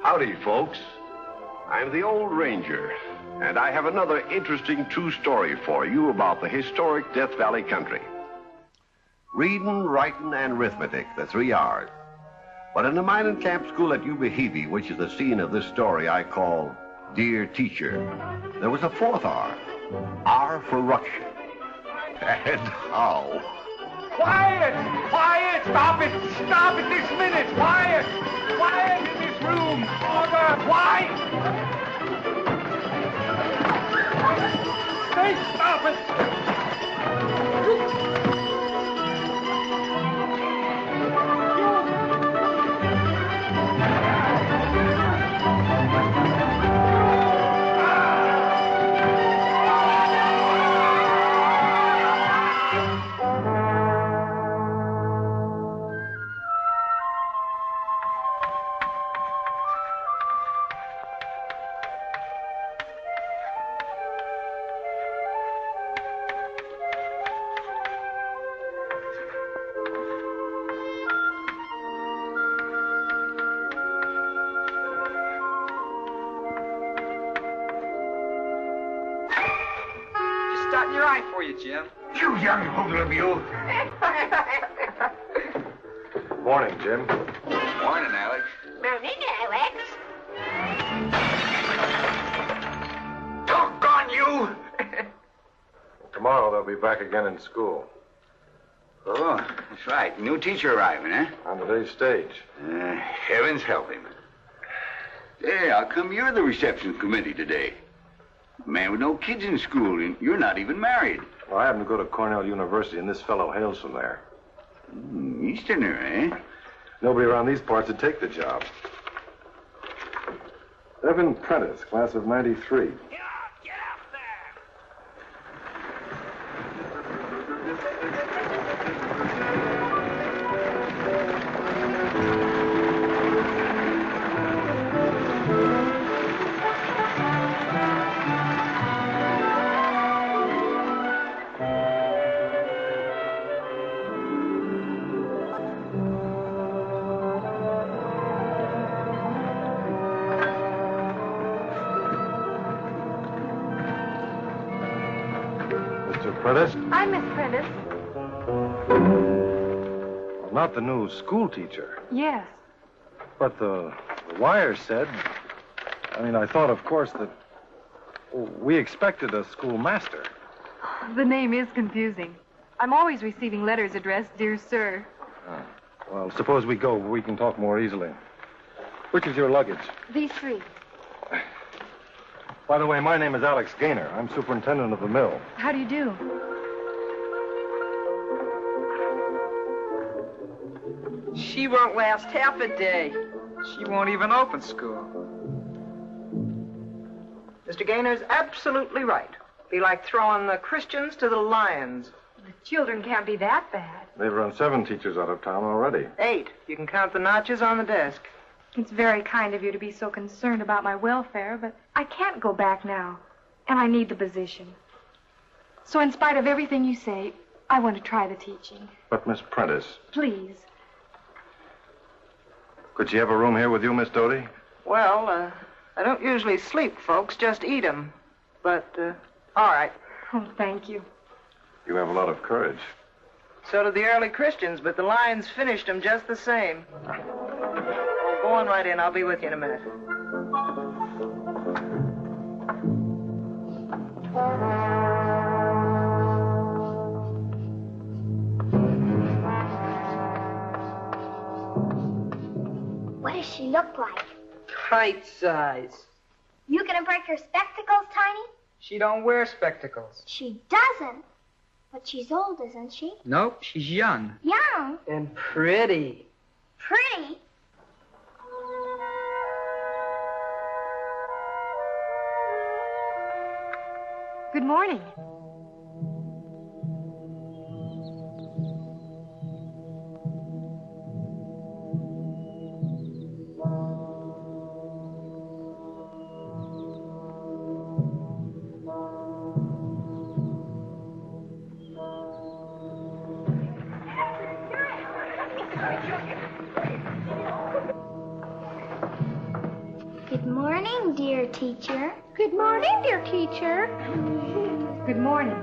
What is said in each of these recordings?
Howdy, folks. I'm the Old Ranger, and I have another interesting true story for you about the historic Death Valley country. Reading, writing, and arithmetic, the 3 R's. But in the mining camp school at Ubehebe, which is the scene of this story I call Dear Teacher, there was a 4th R. R for ruction. And how? Quiet! Quiet! Stop it! Stop it this minute! Quiet! Quiet in this room! Order! Quiet! Stay! Stop it! Starting your eye for you, Jim. You young hoodlum, you! Morning, Jim. Morning, Alex. Morning, Alex. Doggone you! Tomorrow they'll be back again in school. Oh, that's right. New teacher arriving, eh? On today's stage. Heavens help him. Hey, how come you're the reception committee today? Man with no kids in school, and you're not even married. Well, I happen to go to Cornell University, and this fellow hails from there. Easterner, eh? Nobody around these parts would take the job. Evan Prentice, class of 93. Prentice? I'm Miss Prentice. Well, not the new school teacher. Yes. But the wire said... I thought, of course, that... we expected a schoolmaster. The name is confusing. I'm always receiving letters addressed, Dear Sir. Well, suppose we go where we can talk more easily. Which is your luggage? These 3. By the way, my name is Alex Gaynor. I'm superintendent of the mill. How do you do? She won't last half a day. She won't even open school. Mr. Gaynor's absolutely right. Be like throwing the Christians to the lions. The children can't be that bad. They've run 7 teachers out of town already. 8. You can count the notches on the desk. It's very kind of you to be so concerned about my welfare, but I can't go back now, and I need the position. So in spite of everything you say, I want to try the teaching. But, Miss Prentice... Please. Could she have a room here with you, Miss Doty? Well, I don't usually sleep, folks, just eat 'em. But, all right. Oh, thank you. You have a lot of courage. So did the early Christians, but the lions finished 'em just the same. Go on right in. I'll be with you in a minute. What does she look like? Kite size. You gonna break her spectacles, Tiny? She don't wear spectacles. She doesn't. But she's old, isn't she? Nope, she's young. Young? And pretty. Pretty? Good morning. dear teacher. Good morning, dear teacher. Good morning.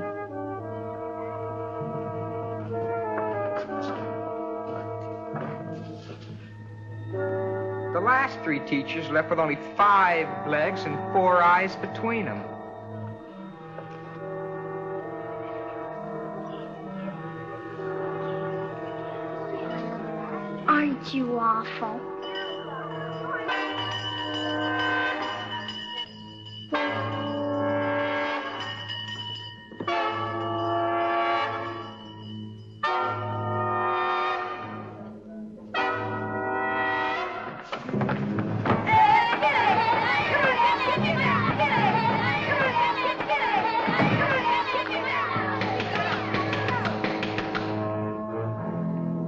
The last 3 teachers left with only 5 legs and 4 eyes between them. Aren't you awful?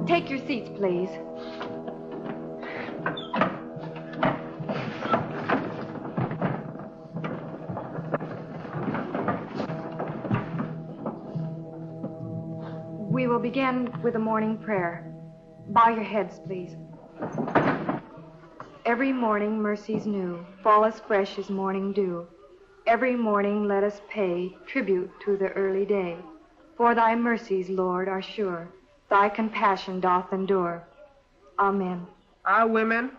Take your seats, please. We will begin with a morning prayer. Bow your heads, please. Every morning mercies new fall as fresh as morning dew. Every morning let us pay tribute to the early day. For thy mercies, Lord, are sure. Thy compassion doth endure. Amen. Our women.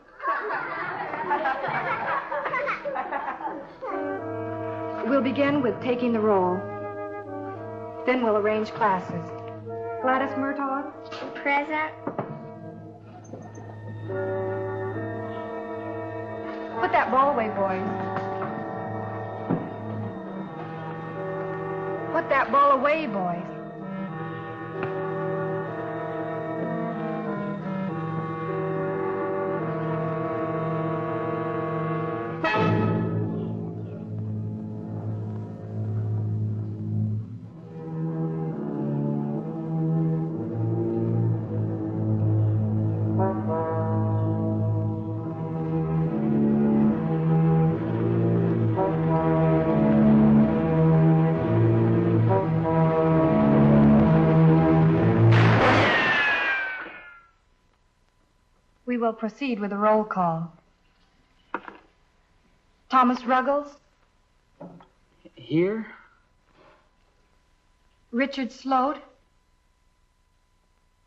We'll begin with taking the roll. Then we'll arrange classes. Gladys Murtaugh? Present. Put that ball away, boys. Put that ball away, boys. We will proceed with a roll call. Thomas Ruggles? Here? Richard Sloat?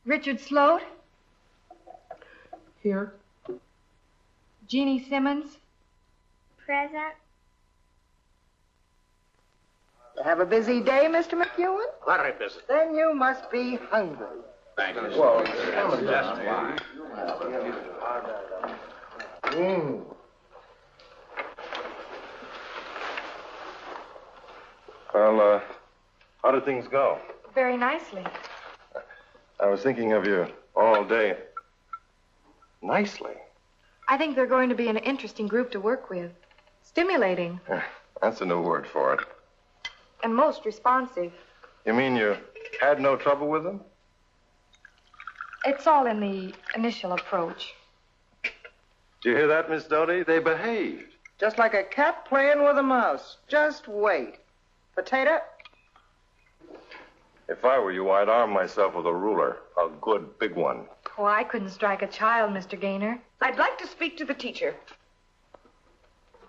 Richard Sloat? Here. Jeannie Simmons? Present. You have a busy day, Mr. McEwen? Very busy. Then you must be hungry. Thank you. Well, Just why. Well, how did things go? Very nicely. I was thinking of you all day. Nicely. I think they're going to be an interesting group to work with. Stimulating That's a new word for it. and most responsive. You mean you had no trouble with them? It's all in the initial approach. Did you hear that, Miss Doty? They behaved. Just like a cat playing with a mouse. Just wait. Potato? If I were you, I'd arm myself with a ruler. A good big one. Oh, I couldn't strike a child, Mr. Gaynor. I'd like to speak to the teacher.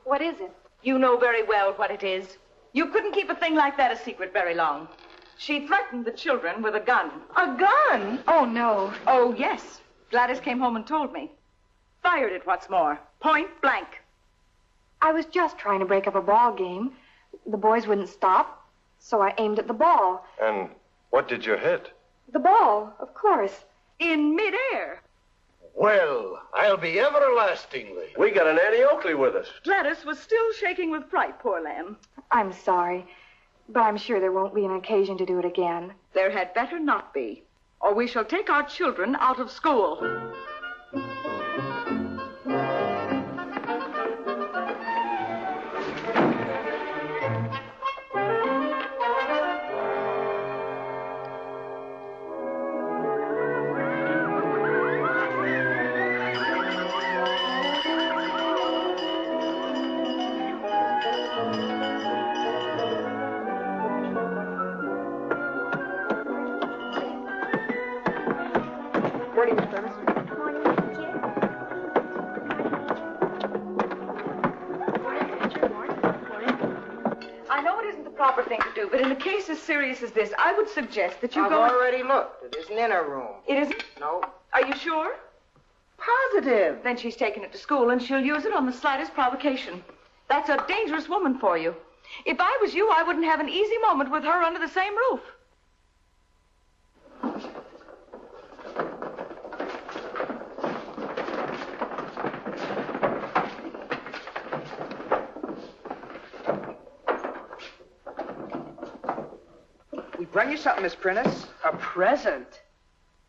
What is it? You know very well what it is. You couldn't keep a thing like that a secret very long. She threatened the children with a gun. A gun? Oh, no. Oh, yes. Gladys came home and told me. Fired it, what's more. Point blank. I was just trying to break up a ball game. The boys wouldn't stop, so I aimed at the ball. And what did you hit? The ball, of course. In midair. Well, I'll be everlastingly. We got an Annie Oakley with us. Gladys was still shaking with fright, poor lamb. I'm sorry, but I'm sure there won't be an occasion to do it again. There had better not be, or we shall take our children out of school. Morning, Miss Bemis. Morning, teacher. but in a case as serious as this, I would suggest that you I've go... already looked. It isn't in her room. It isn't? No. Are you sure? Positive. Then she's taken it to school, and she'll use it on the slightest provocation. That's a dangerous woman for you. If I was you, I wouldn't have an easy moment with her under the same roof. We bring you something, Miss Prentice. A present.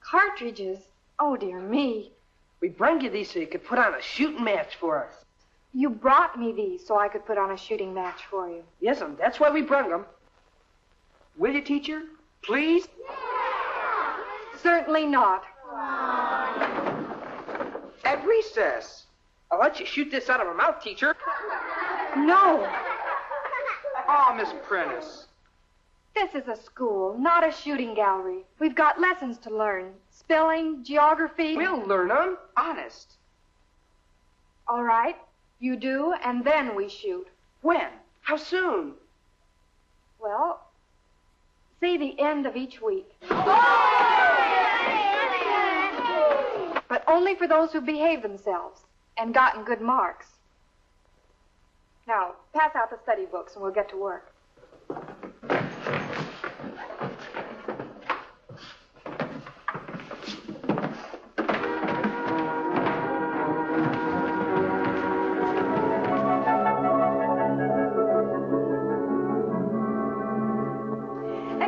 Cartridges? Oh, dear me. We bring you these so you could put on a shooting match for us. You brought me these so I could put on a shooting match for you. Yes'm, that's why we brung them. Will you, teacher? Please? Certainly not. At recess. I'll let you shoot this out of her mouth, teacher. No. Oh, Miss Prentice. This is a school, not a shooting gallery. We've got lessons to learn. Spelling, geography. We'll learn them. Honest. All right. You do, and then we shoot. When? How soon? Well, see the end of each week. But only for those who behave themselves and gotten good marks. Now, pass out the study books and we'll get to work.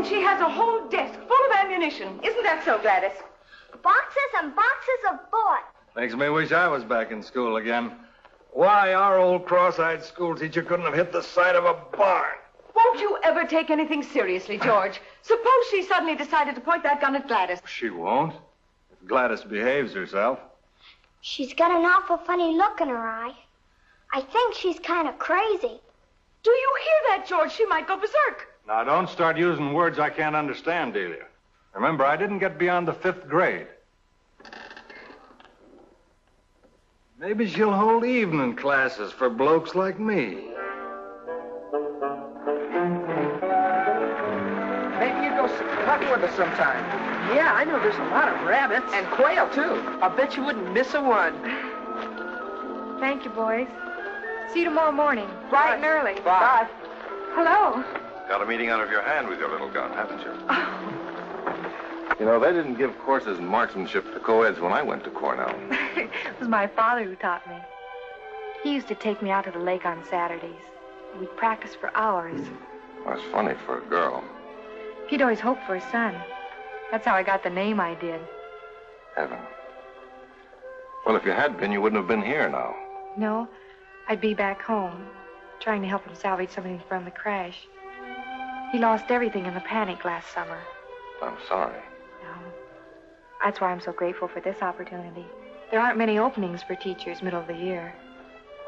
She has a whole desk full of ammunition. Isn't that so, Gladys? Boxes and boxes of bullets. Makes me wish I was back in school again. Why, our old cross-eyed school teacher couldn't have hit the side of a barn. Won't you ever take anything seriously, George? Suppose she suddenly decided to point that gun at Gladys. She won't, if Gladys behaves herself. She's got an awful funny look in her eye. I think she's kind of crazy. Do you hear that, George? She might go berserk. Now, don't start using words I can't understand, Delia. Remember, I didn't get beyond the 5th grade. Maybe she'll hold evening classes for blokes like me. Maybe you go hunting with us sometime. Yeah, I know there's a lot of rabbits. And quail, too. I bet you wouldn't miss a one. Thank you, boys. See you tomorrow morning, bright and early. Bye. Hello. Got a meeting out of your hand with your little gun, haven't you? Oh. You know, they didn't give courses in marksmanship to co-eds when I went to Cornell. It was my father who taught me. He used to take me out to the lake on Saturdays. We'd practice for hours. That's funny for a girl. He'd always hoped for a son. That's how I got the name I did. Heaven. Well, if you had been, you wouldn't have been here now. No, I'd be back home, trying to help him salvage something from the crash. He lost everything in the panic last summer. I'm sorry. No. That's why I'm so grateful for this opportunity. There aren't many openings for teachers middle of the year.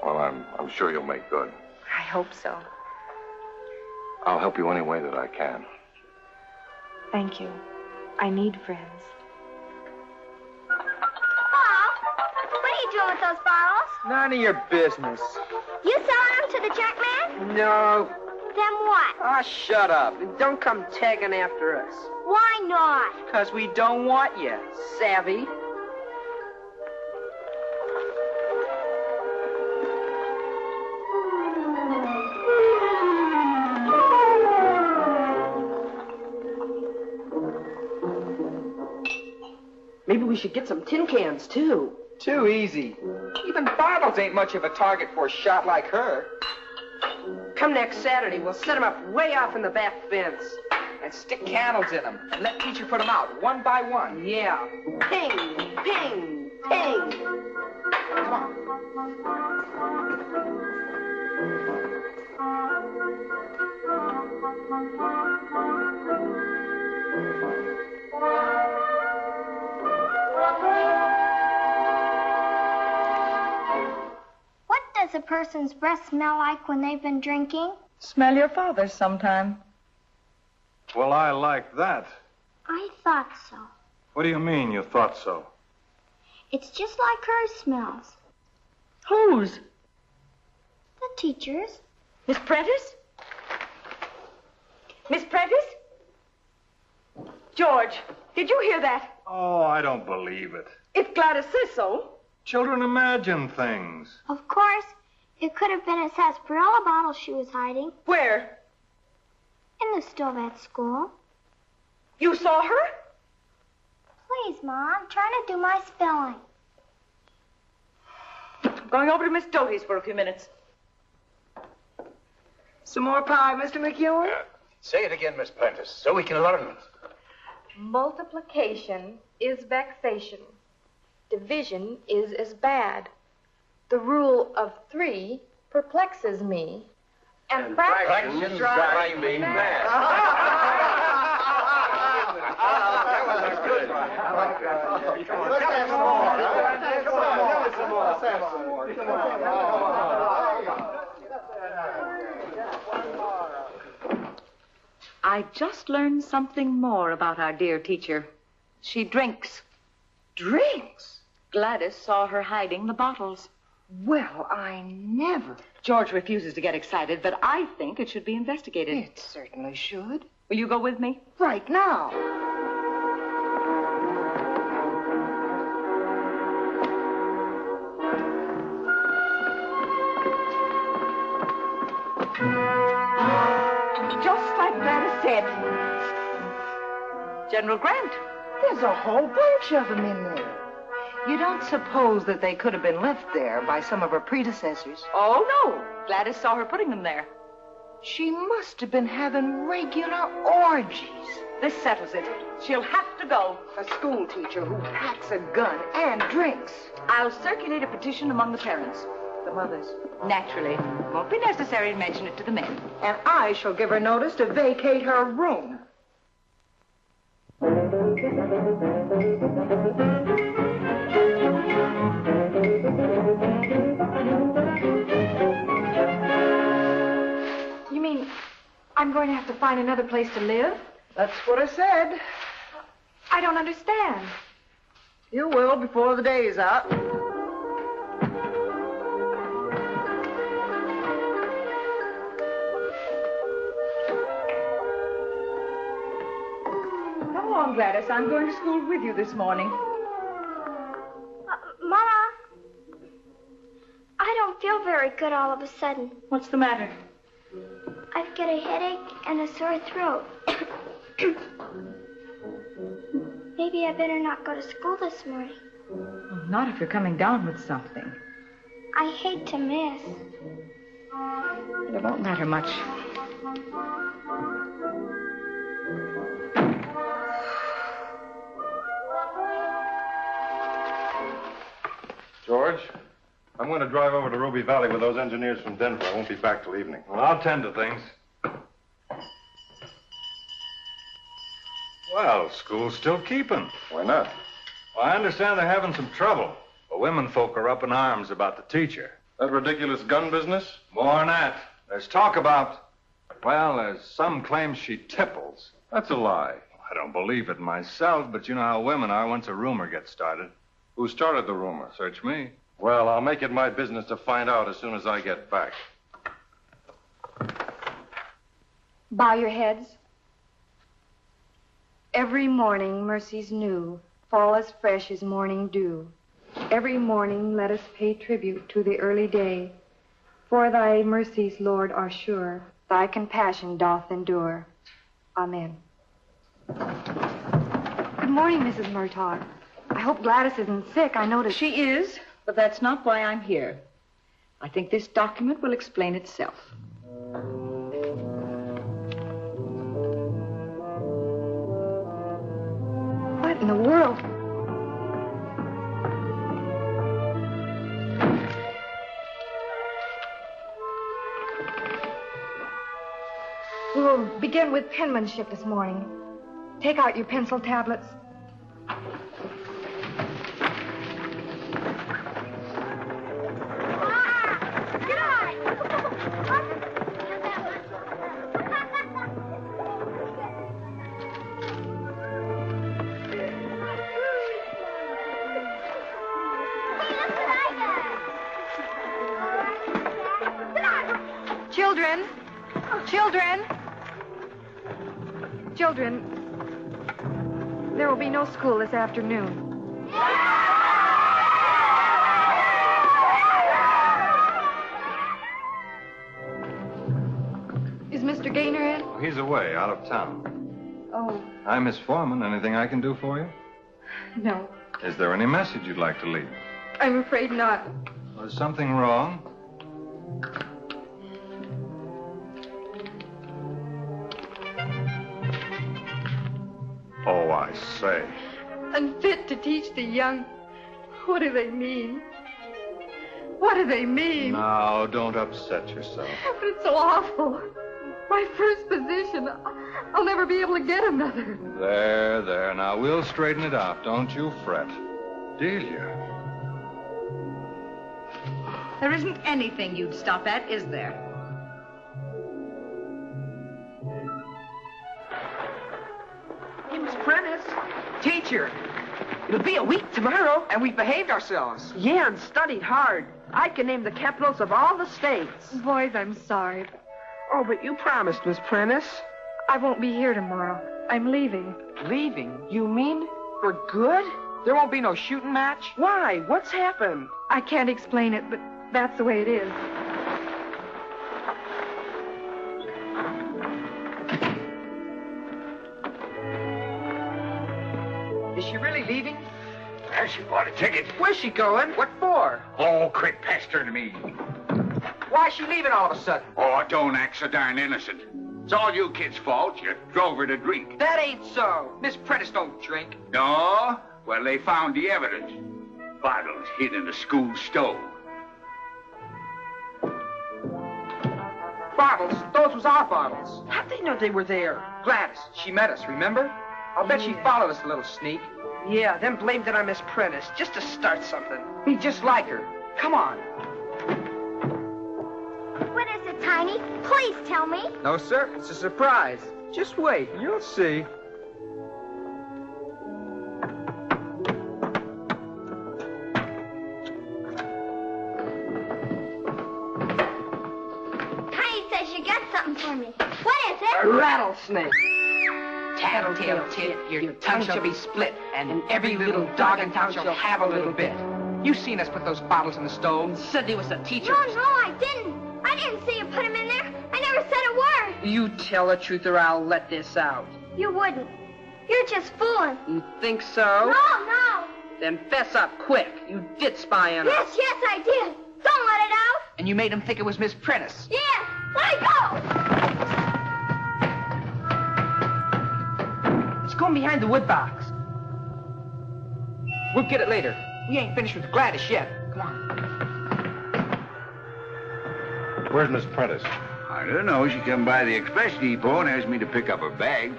Well, I'm sure you'll make good. I hope so. I'll help you any way that I can. Thank you. I need friends. Pop, what are you doing with those bottles? None of your business. You selling them to the junk man? No. Then what? Ah, shut up. And don't come tagging after us. Why not? Because we don't want you, savvy. Maybe we should get some tin cans, too. Too easy. Even bottles ain't much of a target for a shot like her. Come next Saturday, we'll set them up way off in the back fence. And stick candles in them. And let teacher put them out, one by one. Yeah. Ping, ping, ping. Come on. What does a person's breath smell like when they've been drinking? Smell your father's sometime. Well, I like that. I thought so. What do you mean you thought so? It's just like hers smells. Whose? The teacher's. Miss Prentice? Miss Prentice? George, did you hear that? Oh, I don't believe it. If Gladys says so. Children imagine things. Of course, it could have been a sarsaparilla bottle she was hiding. Where? In the stove at school. You saw her? Please, Mom, I'm trying to do my spelling. I'm going over to Miss Doty's for a few minutes. Some more pie, Mr. McEwen? Say it again, Miss Prentice, so we can learn it. Multiplication is vexation. Division is as bad. The rule of 3 perplexes me. And fractions drive me mad. I just learned something more about our dear teacher. She drinks. Drinks? Gladys saw her hiding the bottles. Well, I never. George refuses to get excited, but I think it should be investigated. It certainly should. Will you go with me? Right now. Just like Gladys said. General Grant. There's a whole bunch of them in there. You don't suppose that they could have been left there by some of her predecessors? Oh, no. Gladys saw her putting them there. She must have been having regular orgies. This settles it. She'll have to go. A school teacher who packs a gun and drinks. I'll circulate a petition among the parents. The mothers. Naturally. Won't be necessary to mention it to the men. And I shall give her notice to vacate her room. You mean I'm going to have to find another place to live? That's what I said. I don't understand. You will before the day's out. Come along, Gladys. I'm going to school with you this morning. Mama, I don't feel very good all of a sudden. What's the matter? I've got a headache and a sore throat. Maybe I better not go to school this morning. Well, not if you're coming down with something. I hate to miss. It won't matter much. George, I'm going to drive over to Ruby Valley with those engineers from Denver. I won't be back till evening. Well, I'll tend to things. Well, school's still keeping. Why not? Well, I understand they're having some trouble. The women folk are up in arms about the teacher. That ridiculous gun business? More than that. There's talk about, well, there's some claim she tipples. That's a lie. I don't believe it myself, but you know how women are once a rumor gets started. Who started the rumor? Search me. Well, I'll make it my business to find out as soon as I get back. Bow your heads. Every morning mercies new fall as fresh as morning dew. Every morning let us pay tribute to the early day. For thy mercies, Lord, are sure. Thy compassion doth endure. Amen. Good morning, Mrs. Murtaugh. I hope Gladys isn't sick. I noticed... She is, but that's not why I'm here. I think this document will explain itself. What in the world? We'll begin with penmanship this morning. Take out your pencil tablets. Children, Children, there will be no school this afternoon. Is Mr. Gaynor in? He's away, out of town. Oh, Hi, Miss Foreman. Anything I can do for you? no. Is there any message you'd like to leave? I'm afraid not. Was something wrong? Oh, I say. Unfit to teach the young. What do they mean? What do they mean? Now, don't upset yourself. But it's so awful. My first position. I'll never be able to get another. There. Now, we'll straighten it out. Don't you fret. Delia. There isn't anything you'd stop at, is there? Hey, Miss Prentice. Teacher. It'll be a week tomorrow, and we've behaved ourselves. Yeah, and studied hard. I can name the capitals of all the states. Boys, I'm sorry. Oh, but you promised, Miss Prentice. I won't be here tomorrow. I'm leaving. Leaving? You mean for good? There won't be no shooting match? Why? What's happened? I can't explain it, but that's the way it is. Is she really leaving? Well, she bought a ticket. Where's she going? What for? Oh, quit pestering me. Why's she leaving all of a sudden? Oh, don't act so darn innocent. It's all you kids' fault. You drove her to drink. That ain't so. Miss Prentice don't drink. No? Well, they found the evidence. Bottles hid in the school stove. Bottles? Those was our bottles. How'd they know they were there? Gladys, she met us, remember? I'll bet she followed us, a little sneak. Yeah, then blamed it on Miss Prentice, just to start something. Be just like her. Come on. What is it, Tiny? Please tell me. No, sir. It's a surprise. Just wait. You'll see. Tiny says you got something for me. What is it? A rattlesnake. Tattletale tit, your tongue shall be split, and every little dog in town shall have a little bit. You seen us put those bottles in the stove. Said it was the teacher. No, I didn't. I didn't see you put him in there. I never said a word. You tell the truth or I'll let this out. You wouldn't. You're just fooling. You think so? No. Then fess up quick. You did spy on us. Yes, I did. Don't let it out. And you made him think it was Miss Prentice. Yeah, let it go. It's going behind the wood box. We'll get it later. We ain't finished with Gladys yet. Come on. Where's Miss Prentice? I don't know. She come by the express depot and asked me to pick up her bag.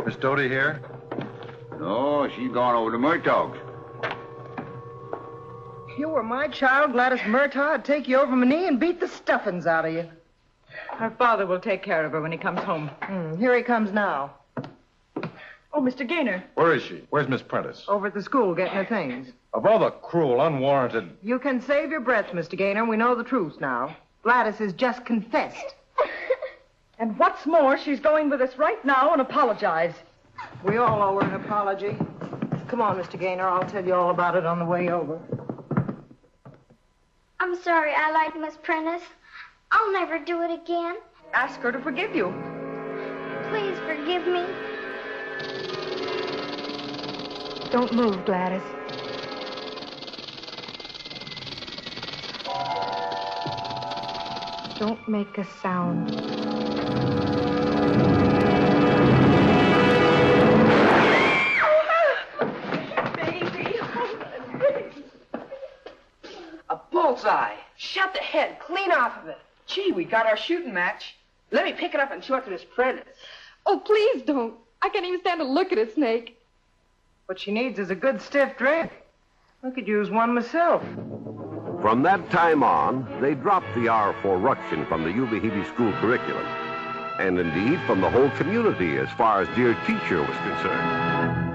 Miss Doty here? No, she's gone over to Murtaugh's. If you were my child, Gladys Murtaugh, I'd take you over my knee and beat the stuffings out of you. Her father will take care of her when he comes home. Here he comes now. Oh, Mr. Gaynor. Where is she? Where's Miss Prentice? Over at the school getting her things. Of all the cruel, unwarranted... You can save your breath, Mr. Gaynor. We know the truth now. Gladys has just confessed. And what's more, she's going with us right now and apologize. We all owe her an apology. Come on, Mr. Gaynor. I'll tell you all about it on the way over. I'm sorry I lied to Miss Prentice. I'll never do it again. Ask her to forgive you. Please forgive me. Don't move, Gladys. Don't make a sound. Baby. A bullseye. Shot the head clean off of it. Gee, we got our shooting match. Let me pick it up and show it to Miss Prentice. Oh, please don't. I can't even stand to look at a snake. What she needs is a good stiff drink. I could use one myself. From that time on, they dropped the hour for ruction from the Yuba-Hebe school curriculum. And indeed, from the whole community as far as Dear Teacher was concerned.